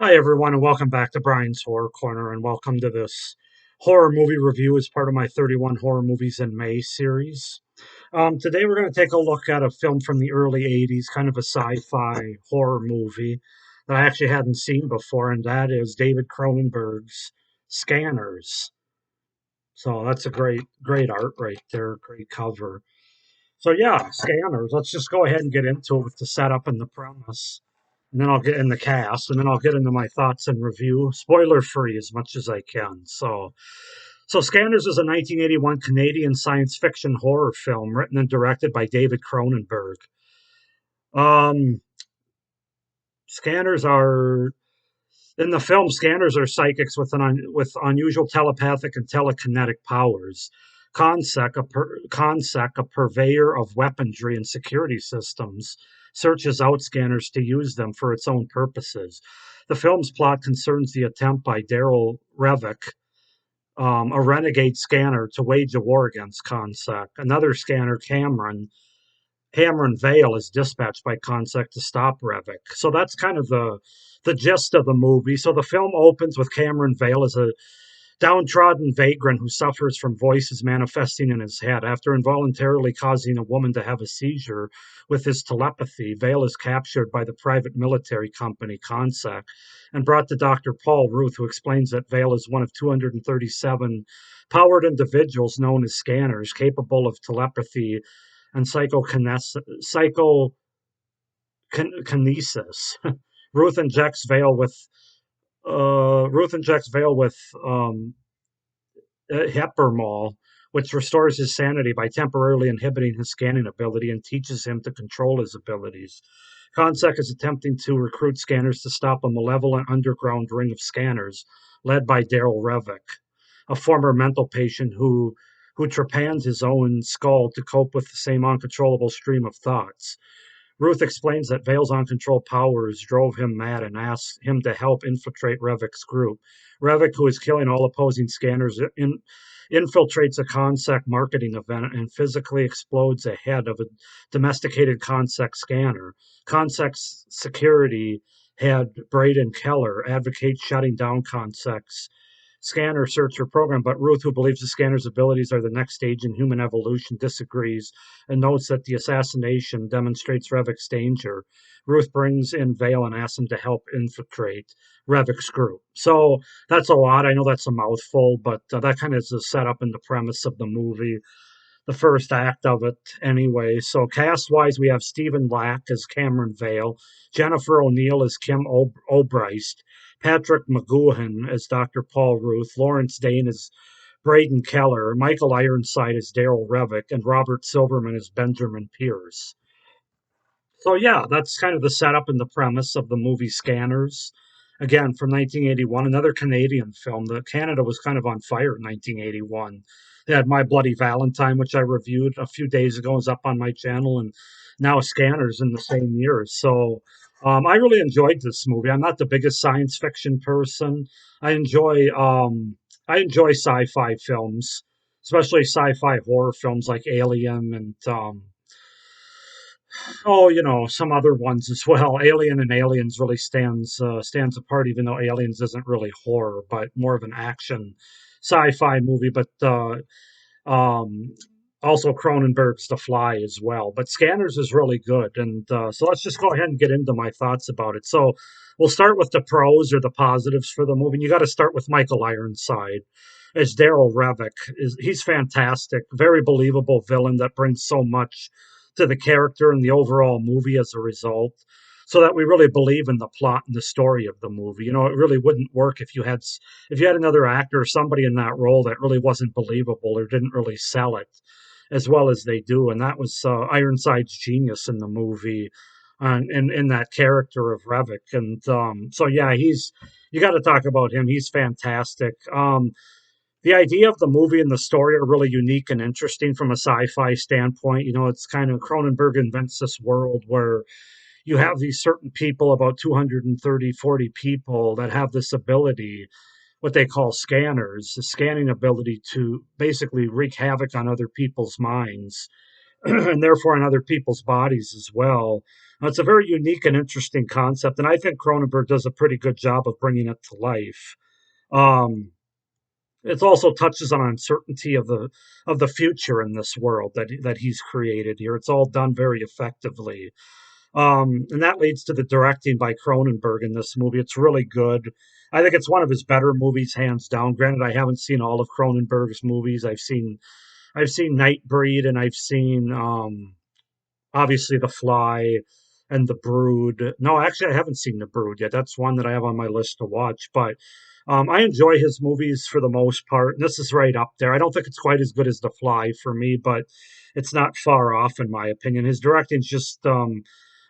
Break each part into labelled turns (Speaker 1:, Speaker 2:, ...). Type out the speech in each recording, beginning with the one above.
Speaker 1: Hi, everyone, and welcome back to Brian's Horror Corner, and welcome to this horror movie review as part of my 31 Horror Movies in May series. Today, we're going to take a look at a film from the early 80s, kind of a sci fi horror movie that I actually hadn't seen before, and that is David Cronenberg's Scanners. So, that's a great art right there, great cover. So, yeah, Scanners. Let's just go ahead and get into it with the setup and the premise, and then I'll get in the cast, and then I'll get into my thoughts and review, spoiler free as much as I can. So Scanners is a 1981 Canadian science fiction horror film written and directed by David Cronenberg. Um, scanners are In the film, scanners are psychics with unusual telepathic and telekinetic powers. Consec, a purveyor of weaponry and security systems, searches out scanners to use them for its own purposes. The film's plot concerns the attempt by Daryl Revick, a renegade scanner, to wage a war against Consec. Another scanner, Cameron Vale, is dispatched by Consec to stop Revick. So that's kind of the gist of the movie. So the film opens with Cameron Vale as a downtrodden vagrant who suffers from voices manifesting in his head. After involuntarily causing a woman to have a seizure with his telepathy, Vale is captured by the private military company Consec and brought to Dr. Paul Ruth, who explains that Vale is one of 237 powered individuals known as scanners, capable of telepathy and psychokinesis. Ruth injects Vale with Ruth injects Vale with Hepermol, which restores his sanity by temporarily inhibiting his scanning ability and teaches him to control his abilities. Consec is attempting to recruit scanners to stop a malevolent underground ring of scanners led by Daryl Revick, a former mental patient who trepans his own skull to cope with the same uncontrollable stream of thoughts. Ruth explains that Vale's uncontrolled powers drove him mad and asks him to help infiltrate Revick's group. Revick, who is killing all opposing scanners, infiltrates a Consec marketing event and physically explodes a head of a domesticated Consec scanner. Consec's security head, Braden Keller, advocates shutting down Consec's scanner searcher program, but Ruth, who believes the scanner's abilities are the next stage in human evolution, disagrees and notes that the assassination demonstrates Revick's danger. Ruth brings in Vale and asks him to help infiltrate Revick's group. So that's a lot. I know that's a mouthful, but that kind of is the setup and the premise of the movie, the first act of it anyway. So cast wise, we have Stephen Lack as Cameron Vale, Jennifer O'Neill as Kim O'Bryst, Patrick McGoohan as Dr. Paul Ruth, Lawrence Dane as Braden Keller, Michael Ironside as Daryl Revick, and Robert Silverman as Benjamin Pierce. So yeah, that's kind of the setup and the premise of the movie Scanners. Again, from 1981, another Canadian film. The Canada was kind of on fire in 1981. They had My Bloody Valentine, which I reviewed a few days ago, is up on my channel, and now Scanners in the same year. So I really enjoyed this movie. I'm not the biggest science fiction person. I enjoy I enjoy sci-fi films, especially sci-fi horror films like Alien and some other ones as well. Alien and Aliens really stands apart, even though Aliens isn't really horror, but more of an action sci-fi movie. But um, also Cronenberg's The Fly as well. But Scanners is really good, and so let's just go ahead and get into my thoughts about it. So we'll start with the pros or the positives for the movie. And you got to start with Michael Ironside as Daryl Revick. He's fantastic, very believable villain that brings so much to the character and the overall movie as a result, so that we really believe in the plot and the story of the movie. You know, it really wouldn't work if you had another actor or somebody in that role that really wasn't believable or didn't really sell it as well as they do. And that was Ironside's genius in the movie, in that character of Revick. And so yeah, he's you got to talk about him. He's fantastic. The idea of the movie and the story are really unique and interesting from a sci-fi standpoint. You know, it's kind of Cronenberg invents this world where you have these certain people, about 230, 40 people that have this ability, what they call scanners, the scanning ability to basically wreak havoc on other people's minds and therefore on other people's bodies as well. It's a very unique and interesting concept, and I think Cronenberg does a pretty good job of bringing it to life. Um, it also touches on uncertainty of the future in this world that he's created here. It's all done very effectively. And that leads to the directing by Cronenberg in this movie. It's really good. I think it's one of his better movies, hands down. Granted, I haven't seen all of Cronenberg's movies. I've seen Nightbreed, and I've seen obviously The Fly and The Brood. No, actually, I haven't seen The Brood yet. That's one that I have on my list to watch. But I enjoy his movies for the most part. And this is right up there. I don't think it's quite as good as The Fly for me, but it's not far off, in my opinion. His directing's just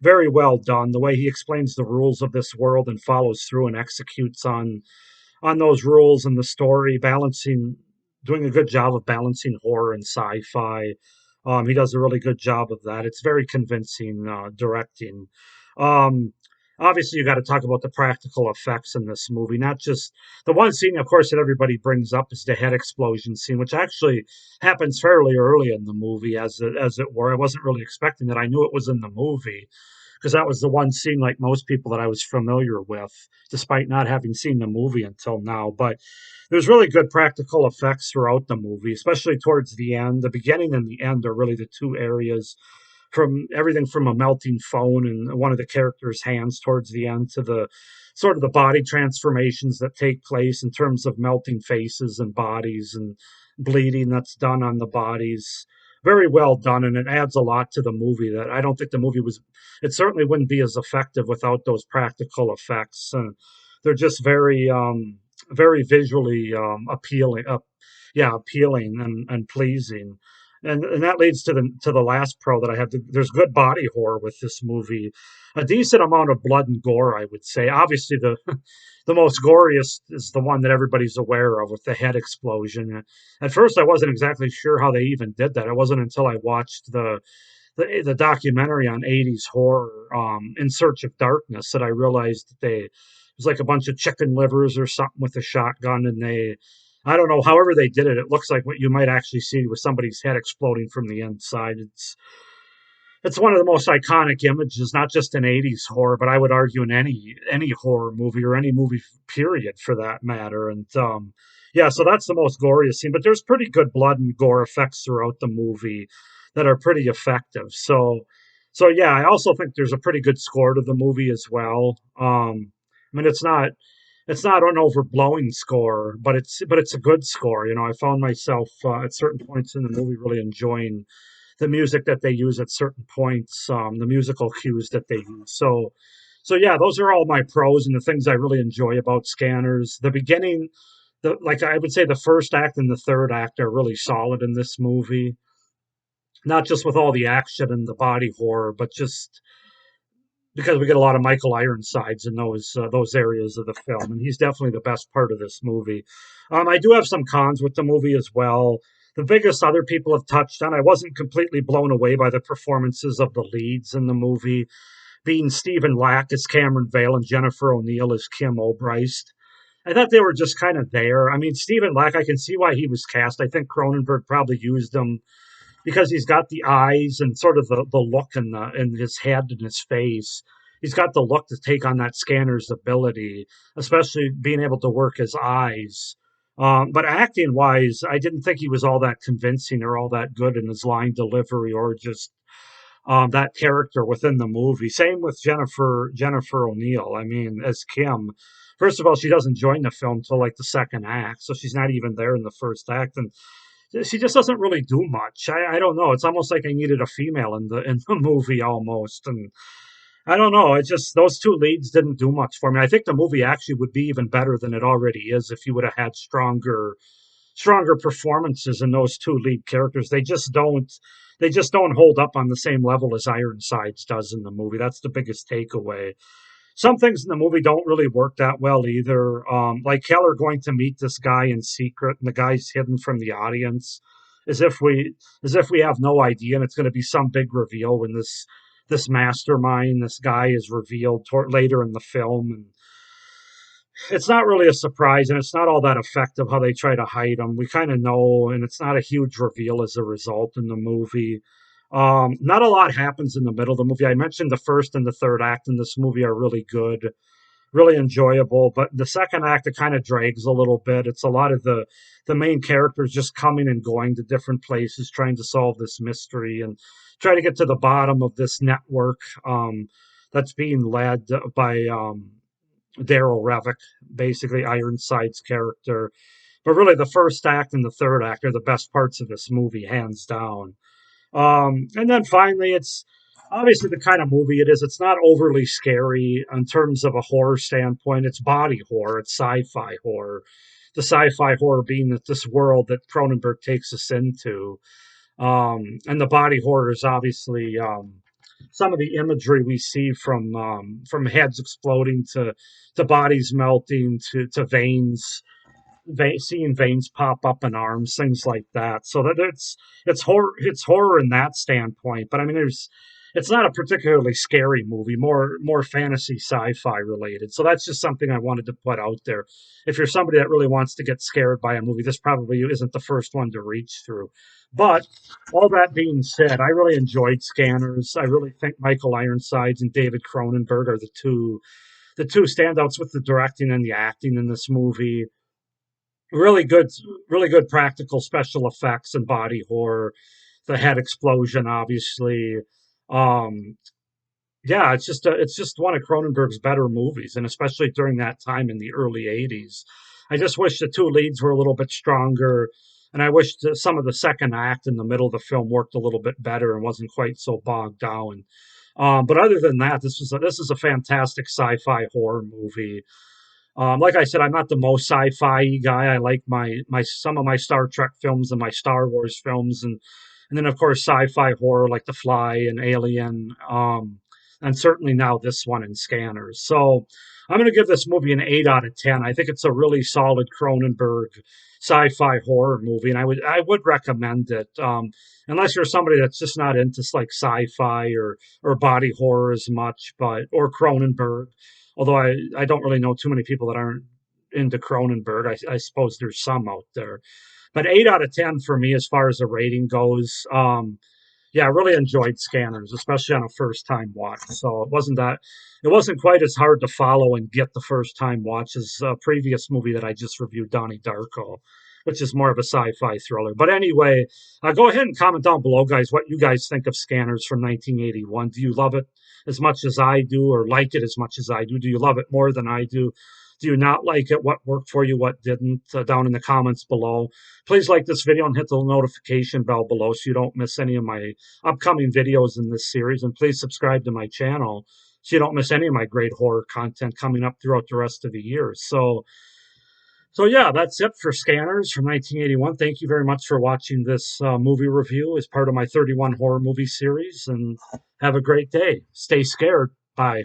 Speaker 1: very well done. The way he explains the rules of this world and follows through and executes on those rules and the story, doing a good job of balancing horror and sci-fi. He does a really good job of that. It's very convincing directing. Um, Obviously, you got to talk about the practical effects in this movie. Not just the one scene, of course, that everybody brings up is the head explosion scene, which actually happens fairly early in the movie, as it were. I wasn't really expecting that. I knew it was in the movie because that was the one scene, like most people, that I was familiar with, despite not having seen the movie until now. But there's really good practical effects throughout the movie, especially towards the end. The beginning and the end are really the two areas, from everything from a melting phone and one of the characters' hands towards the end to the sort of the body transformations that take place in terms of melting faces and bodies and bleeding that's done on the bodies. Very well done, and it adds a lot to the movie that I don't think the movie was. It certainly wouldn't be as effective without those practical effects. They're just very visually appealing. Yeah, appealing and pleasing. And that leads to the last pro that I have. There's good body horror with this movie, a decent amount of blood and gore, I would say. Obviously, the the most goriest is the one that everybody's aware of with the head explosion. At first, I wasn't exactly sure how they even did that. It wasn't until I watched the documentary on 80s horror, In Search of Darkness, that I realized that it was like a bunch of chicken livers or something with a shotgun, and I don't know, however they did it, it looks like what you might actually see with somebody's head exploding from the inside. It's one of the most iconic images, not just in 80s horror, but I would argue in any horror movie or any movie period for that matter. And yeah, so that's the most goriest scene. But there's pretty good blood and gore effects throughout the movie that are pretty effective. So yeah, I also think there's a pretty good score to the movie as well. I mean, it's not an overblowing score, but it's a good score. You know, I found myself at certain points in the movie really enjoying the music that they use at certain points, the musical cues that they use. So yeah, those are all my pros and the things I really enjoy about Scanners. The beginning, like I would say, the first act and the third act are really solid in this movie. Not just with all the action and the body horror, but just because we get a lot of Michael Ironsides in those areas of the film, and he's definitely the best part of this movie. I do have some cons with the movie as well. The biggest other people have touched on. I wasn't completely blown away by the performances of the leads in the movie, being Stephen Lack as Cameron Vale and Jennifer O'Neill as Kim O'Bryst. I thought they were just kind of there. I mean, Stephen Lack, I can see why he was cast. I think Cronenberg probably used him because he's got the eyes and sort of the look in his head and his face. He's got the look to take on that scanner's ability, especially being able to work his eyes. But acting wise, I didn't think he was all that convincing or all that good in his line delivery or just that character within the movie. Same with Jennifer O'Neill. I mean, as Kim, first of all, she doesn't join the film till like the second act, so she's not even there in the first act, and she just doesn't really do much. I don't know. It's almost like I needed a female in the movie almost, and I don't know. It just those two leads didn't do much for me. I think the movie actually would be even better than it already is if you would have had stronger performances in those two lead characters. They just don't hold up on the same level as Ironsides does in the movie. That's the biggest takeaway. Some things in the movie don't really work that well either. Like Keller going to meet this guy in secret, and the guy's hidden from the audience, as if we have no idea, and it's going to be some big reveal when this mastermind, this guy, is revealed later in the film, and it's not really a surprise, and it's not all that effective how they try to hide him. We kind of know, and it's not a huge reveal as a result in the movie. Not a lot happens in the middle of the movie. I mentioned the first and the third act in this movie are really good, really enjoyable. But the second act, it kind of drags a little bit. It's a lot of the main characters just coming and going to different places, trying to solve this mystery and try to get to the bottom of this network that's being led by Daryl Revick, basically Ironside's character. But really, the first act and the third act are the best parts of this movie, hands down. And then finally, it's obviously the kind of movie it is. It's not overly scary in terms of a horror standpoint. It's body horror, it's sci fi horror. The sci fi horror being that this world that Cronenberg takes us into. And the body horror is obviously some of the imagery we see from heads exploding to bodies melting to veins seeing veins pop up in arms, things like that. So that it's horror in that standpoint. But I mean, it's not a particularly scary movie, more fantasy sci-fi related. So that's just something I wanted to put out there. If you're somebody that really wants to get scared by a movie, this probably isn't the first one to reach through. But all that being said, I really enjoyed Scanners. I really think Michael Ironsides and David Cronenberg are the two standouts with the directing and the acting in this movie. Really good, really good practical special effects and body horror. The head explosion, obviously. Um, yeah, it's just one of Cronenberg's better movies, and especially during that time in the early '80s. I just wish the two leads were a little bit stronger, and I wish that some of the second act in the middle of the film worked a little bit better and wasn't quite so bogged down. But other than that, this is a fantastic sci-fi horror movie. Like I said, I'm not the most sci-fi guy. I like my some of my Star Trek films and my Star Wars films, and then of course sci-fi horror like The Fly and Alien, and certainly now this one in Scanners. So I'm going to give this movie an 8 out of 10. I think it's a really solid Cronenberg sci-fi horror movie, and I would recommend it. Unless you're somebody that's just not into like sci-fi or body horror as much, but or Cronenberg. Although I don't really know too many people that aren't into Cronenberg. I suppose there's some out there. But 8 out of 10 for me as far as the rating goes. Yeah, I really enjoyed Scanners, especially on a first time watch. So it wasn't quite as hard to follow and get the first time watch as a previous movie that I just reviewed, Donnie Darko, which is more of a sci-fi thriller. But anyway, go ahead and comment down below, guys, what you guys think of Scanners from 1981. Do you love it as much as I do, or like it as much as I do? Do you love it more than I do? Do you not like it? What worked for you? What didn't? Down in the comments below. Please like this video and hit the notification bell below so you don't miss any of my upcoming videos in this series. And please subscribe to my channel so you don't miss any of my great horror content coming up throughout the rest of the year. So yeah, that's it for Scanners from 1981. Thank you very much for watching this movie review as part of my 31 horror movie series, and have a great day. Stay scared. Bye.